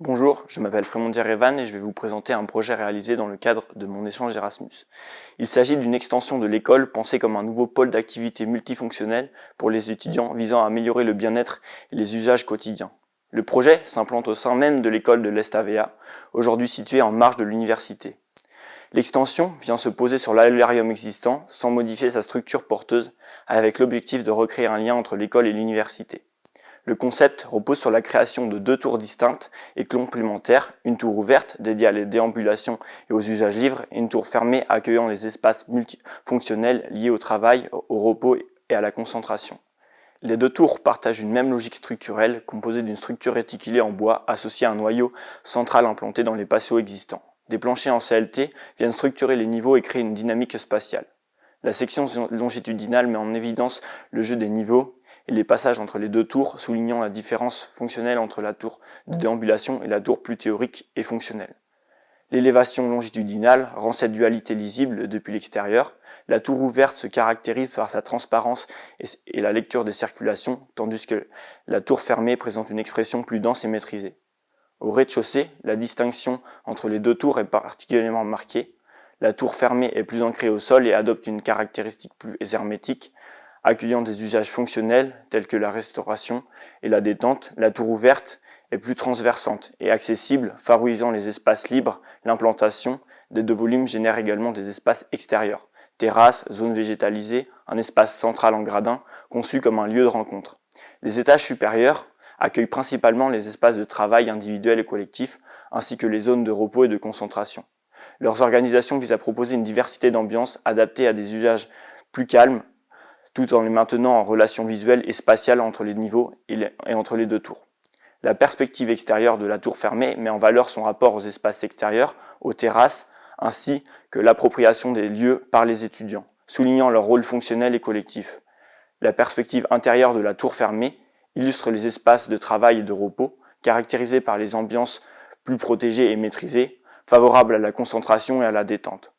Bonjour, je m'appelle Frémondier Evan et je vais vous présenter un projet réalisé dans le cadre de mon échange Erasmus. Il s'agit d'une extension de l'école pensée comme un nouveau pôle d'activité multifonctionnel pour les étudiants visant à améliorer le bien-être et les usages quotidiens. Le projet s'implante au sein même de l'école de l'Est-AVA, aujourd'hui située en marge de l'université. L'extension vient se poser sur l'alvéarium existant sans modifier sa structure porteuse, avec l'objectif de recréer un lien entre l'école et l'université. Le concept repose sur la création de deux tours distinctes et complémentaires, une tour ouverte dédiée à la déambulation et aux usages libres et une tour fermée accueillant les espaces multifonctionnels liés au travail, au repos et à la concentration. Les deux tours partagent une même logique structurelle composée d'une structure réticulée en bois associée à un noyau central implanté dans les patios existants. Des planchers en CLT viennent structurer les niveaux et créer une dynamique spatiale. La section longitudinale met en évidence le jeu des niveaux et les passages entre les deux tours, soulignant la différence fonctionnelle entre la tour de déambulation et la tour plus théorique et fonctionnelle. L'élévation longitudinale rend cette dualité lisible depuis l'extérieur. La tour ouverte se caractérise par sa transparence et la lecture des circulations, tandis que la tour fermée présente une expression plus dense et maîtrisée. Au rez-de-chaussée, la distinction entre les deux tours est particulièrement marquée. La tour fermée est plus ancrée au sol et adopte une caractéristique plus hermétique, accueillant des usages fonctionnels tels que la restauration et la détente. La tour ouverte est plus transversante et accessible, favorisant les espaces libres. L'implantation des deux volumes génère également des espaces extérieurs, terrasses, zones végétalisées, un espace central en gradin conçu comme un lieu de rencontre. Les étages supérieurs accueillent principalement les espaces de travail individuels et collectifs, ainsi que les zones de repos et de concentration. Leurs organisations visent à proposer une diversité d'ambiances adaptée à des usages plus calmes, tout en les maintenant en relation visuelle et spatiale entre les niveaux et entre les deux tours. La perspective extérieure de la tour fermée met en valeur son rapport aux espaces extérieurs, aux terrasses, ainsi que l'appropriation des lieux par les étudiants, soulignant leur rôle fonctionnel et collectif. La perspective intérieure de la tour fermée illustre les espaces de travail et de repos, caractérisés par les ambiances plus protégées et maîtrisées, favorables à la concentration et à la détente.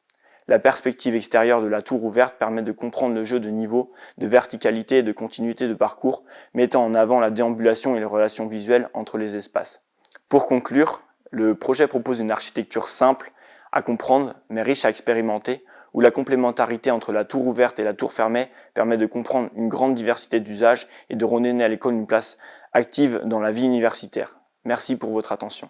La perspective extérieure de la tour ouverte permet de comprendre le jeu de niveau, de verticalité et de continuité de parcours, mettant en avant la déambulation et les relations visuelles entre les espaces. Pour conclure, le projet propose une architecture simple à comprendre, mais riche à expérimenter, où la complémentarité entre la tour ouverte et la tour fermée permet de comprendre une grande diversité d'usages et de redonner à l'école une place active dans la vie universitaire. Merci pour votre attention.